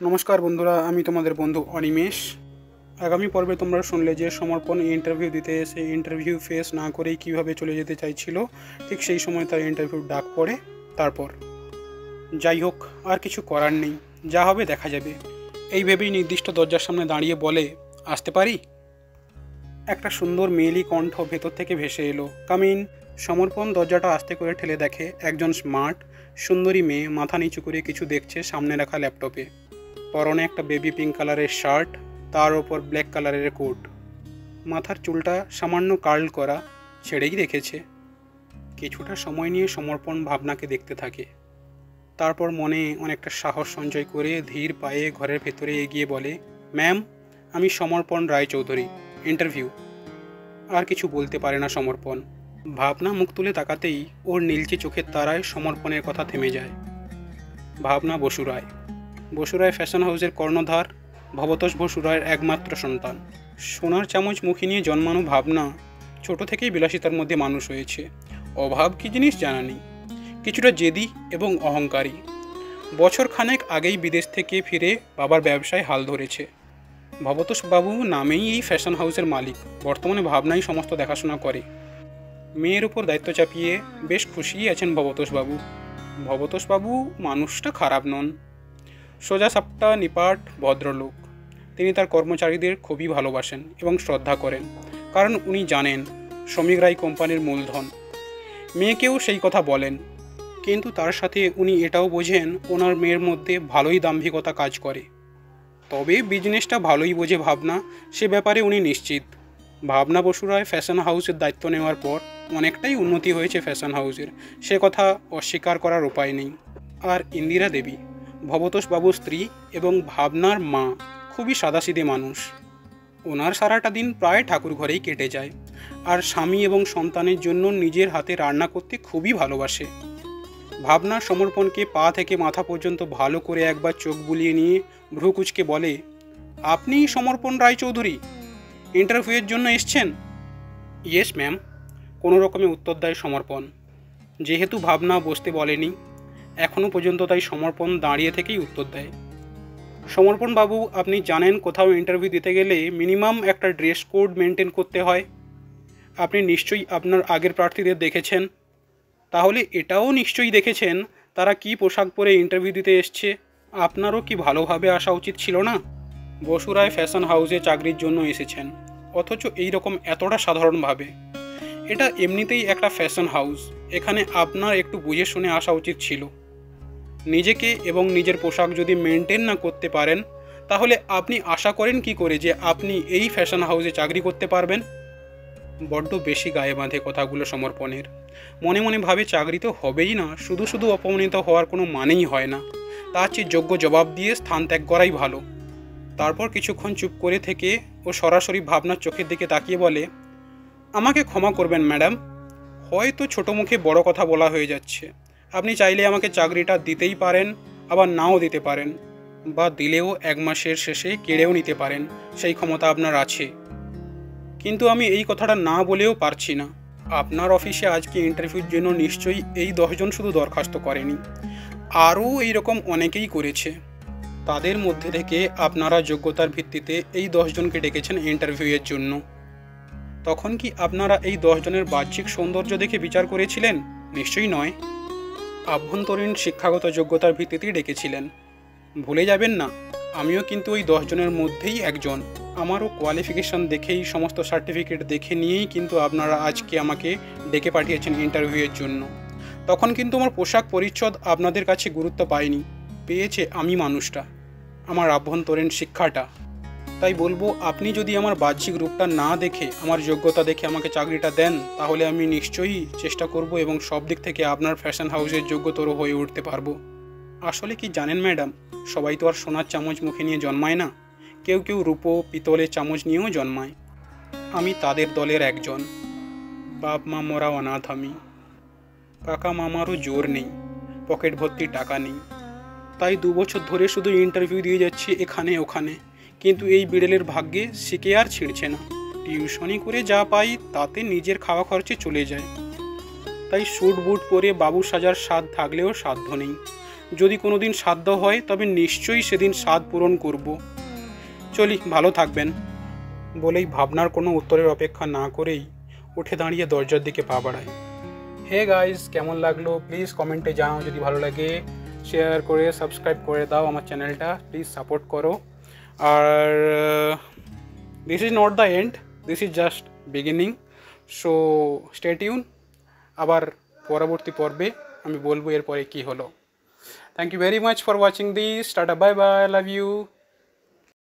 নমস্কার বন্ধুরা, আমি তোমাদের বন্ধু অনিমেষ। আগামী পর্বে তোমরা শুনলে যে সমর্পণ ইন্টারভিউ দিতে এসে ইন্টারভিউ ফেস না করেই কীভাবে চলে যেতে চাইছিল, ঠিক সেই সময় তার ইন্টারভিউ ডাক পড়ে। তারপর যাই হোক, আর কিছু করার নেই, যা হবে দেখা যাবে, এই ভেবেই নির্দিষ্ট দরজার সামনে দাঁড়িয়ে বলে, আসতে পারি? একটা সুন্দর মেয়েলি কণ্ঠ ভেতর থেকে ভেসে এলো, কামিন। সমর্পণ দরজাটা আস্তে করে ঠেলে দেখে একজন স্মার্ট সুন্দরী মেয়ে মাথা নিচু করে কিছু দেখছে সামনে রাখা ল্যাপটপে। পরনে একটা বেবি পিঙ্ক কালারের শার্ট, তার ওপর ব্ল্যাক কালারের কোট। মাথার চুলটা সামান্য কার্ল করা, ছেড়েই রেখেছে। কিছুটা সময় নিয়ে সমর্পণ ভাবনাকে দেখতে থাকে। তারপর মনে অনেকটা সাহস সঞ্চয় করে ধীর পায়ে ঘরের ভেতরে এগিয়ে বলে, ম্যাম, আমি সমর্পণ রায়চৌধুরী, ইন্টারভিউ। আর কিছু বলতে পারে না সমর্পণ। ভাবনা মুখ তুলে তাকাতেই ওর নীলচে চোখের তারায় সমর্পণের কথা থেমে যায়। ভাবনা বসু রায়। বসু রায় ফ্যাশন হাউসের কর্ণধার, ভবতোষ বসু রায়ের একমাত্র সন্তান। সোনার চামচ মুখে নিয়ে জন্মানো ভাবনা ছোট থেকেই বিলাসিতার মধ্যে মানুষ হয়েছে। অভাব কী জিনিস জানা নেই, কিছুটা জেদি এবং অহংকারী। বছর খানেক আগেই বিদেশ থেকে ফিরে বাবার ব্যবসায় হাল ধরেছে। ভবতোষ বাবু নামেই এই ফ্যাশন হাউসের মালিক। বর্তমানে ভাবনাই সমস্ত দেখাশোনা করে। মেয়ের উপর দায়িত্ব চাপিয়ে বেশ খুশিই আছেন ভবতোষ বাবু। ভবতোষ বাবু মানুষটা খারাপ নন, সোজা সাপটা নিপাট ভদ্রলোক। তিনি তার কর্মচারীদের খুবই ভালোবাসেন এবং শ্রদ্ধা করেন, কারণ উনি জানেন শ্রমিক রায় কোম্পানির মূলধন। মেয়েকেও সেই কথা বলেন, কিন্তু তার সাথে উনি এটাও বোঝেন ওনার মেয়ের মধ্যে ভালোই দাম্ভিকতা কাজ করে। তবে বিজনেসটা ভালোই বোঝে ভাবনা, সে ব্যাপারে উনি নিশ্চিত। ভাবনা বসু রায় ফ্যাশন হাউসের দায়িত্ব নেওয়ার পর অনেকটাই উন্নতি হয়েছে ফ্যাশন হাউসের, সে কথা অস্বীকার করার উপায় নেই। আর ইন্দিরা দেবী, ভবতোষ বাবুর স্ত্রী এবং ভাবনার মা, খুবই সাদাসিধে মানুষ। ওনার সারাটা দিন প্রায় ঠাকুর ঘরেই কেটে যায়, আর স্বামী এবং সন্তানের জন্য নিজের হাতে রান্না করতে খুবই ভালোবাসে। ভাবনা সমর্পণকে পা থেকে মাথা পর্যন্ত ভালো করে একবার চোখ বুলিয়ে নিয়ে ভ্রুকুচকে বলে, আপনি সমর্পণ রায়চৌধুরী, ইন্টারভিউয়ের জন্য এসছেন? ইয়েস ম্যাম, কোনো রকমে উত্তর দেয় সমর্পণ। যেহেতু ভাবনা বসতে বলেনি এখনও পর্যন্ত, তাই সমর্পণ দাঁড়িয়ে থেকেই উত্তর দেয়। সমর্পণ বাবু, আপনি জানেন কোথাও ইন্টারভিউ দিতে গেলে মিনিমাম একটা ড্রেস কোড মেনটেন করতে হয়। আপনি নিশ্চয়ই আপনার আগের প্রার্থীদের দেখেছেন, তাহলে এটাও নিশ্চয়ই দেখেছেন তারা কি পোশাক পরে ইন্টারভিউ দিতে এসছে। আপনারও কি ভালোভাবে আসা উচিত ছিল না? বসু রায় ফ্যাশন হাউসে চাকরির জন্য এসেছেন, অথচ এই রকম এতটা সাধারণভাবে। এটা এমনিতেই একটা ফ্যাশন হাউস, এখানে আপনার একটু বুঝে শুনে আসা উচিত ছিল। নিজেকে এবং নিজের পোশাক যদি মেনটেন না করতে পারেন, তাহলে আপনি আশা করেন কি করে যে আপনি এই ফ্যাশন হাউসে চাকরি করতে পারবেন? বড্ড বেশি গায়ে বাঁধে কথাগুলো সমর্পণের। মনে মনে ভাবে চাকরি তো হবেই না, শুধু শুধু অপমানিত হওয়ার কোনো মানেই হয় না। তার চেয়ে যোগ্য জবাব দিয়ে স্থান ত্যাগ করাই ভালো। তারপর কিছুক্ষণ চুপ করে থেকে ও সরাসরি ভাবনার চোখের দিকে তাকিয়ে বলে, আমাকে ক্ষমা করবেন ম্যাডাম, হয়তো ছোট মুখে বড় কথা বলা হয়ে যাচ্ছে। আপনি চাইলে আমাকে চাকরিটা দিতেই পারেন, আবার নাও দিতে পারেন, বা দিলেও 1 মাসের শেষে কেড়েও নিতে পারেন, সেই ক্ষমতা আপনার আছে। কিন্তু আমি এই কথাটা না বলেও পারছি না। আপনার অফিসে আজকে ইন্টারভিউর জন্য নিশ্চয়ই এই 10 জন শুধু দরখাস্ত করেনি, আরও এইরকম অনেকেই করেছে। তাদের মধ্যে থেকে আপনারা যোগ্যতার ভিত্তিতে এই 10 জনকে ডেকেছেন ইন্টারভিউয়ের জন্য। তখন কি আপনারা এই 10 জনের বাহ্যিক সৌন্দর্য দেখে বিচার করেছিলেন? নিশ্চয়ই নয়। আভ্যন্তরীণ শিক্ষাগত যোগ্যতার ভিত্তিতেই ডেকেছিলেন। ভুলে যাবেন না, আমিও কিন্তু ওই 10 জনের মধ্যেই একজন। আমারও কোয়ালিফিকেশান দেখেই, সমস্ত সার্টিফিকেট দেখে নিয়েই কিন্তু আপনারা আজকে আমাকে ডেকে পাঠিয়েছেন ইন্টারভিউয়ের জন্য। তখন কিন্তু আমার পোশাক পরিচ্ছদ আপনাদের কাছে গুরুত্ব পায়নি, পেয়েছে আমি মানুষটা, আমার আভ্যন্তরীণ শিক্ষাটা। তাই বলবো, আপনি যদি আমার বাহ্যিক রূপটা না দেখে আমার যোগ্যতা দেখে আমাকে চাকরিটা দেন, তাহলে আমি নিশ্চয়ই চেষ্টা করব এবং সব দিক থেকে আপনার ফ্যাশন হাউসের যোগ্যতর হয়ে উঠতে পারবো। আসলে কি জানেন ম্যাডাম, সবাই তো আর সোনার চামচ মুখে নিয়ে জন্মায় না, কেউ কেউ রূপো পিতলের চামচ নিয়েও জন্মায়। আমি তাদের দলের একজন। বাপ মা মরা অনাথ আমি, কাকা মামারও জোর নেই, পকেট ভর্তি টাকা নেই, তাই 2 বছর ধরে শুধু ইন্টারভিউ দিয়ে যাচ্ছি এখানে ওখানে। কিন্তু এই বিড়েলের ভাগ্যে শিখে আর ছিঁড়ছে না। টিউশনি করে যা পাই তাতে নিজের খাওয়া খরচে চলে যায়। তাই স্যুট বুট পরে বাবু সাজার স্বাদ থাকলেও সাধ্য নেই। যদি কোনো দিন সাধ্য হয় তবে নিশ্চয়ই সেদিন স্বাদ পূরণ করব। চলি, ভালো থাকবেন বলেই ভাবনার কোনো উত্তরের অপেক্ষা না করেই উঠে দাঁড়িয়ে দরজার দিকে পা বাড়ায়। হে গাইস, কেমন লাগলো প্লিজ কমেন্টে জানাও। যদি ভালো লাগে শেয়ার করে সাবস্ক্রাইব করে দাও আমার চ্যানেলটা, প্লিজ সাপোর্ট করো। আর this is not the end, this is just beginning. So stay tune, আবার পরবর্তী পর্বে আমি বলবো এরপরে কী হলো। Thank you very much for watching this. Ta-ta, bye bye, love you.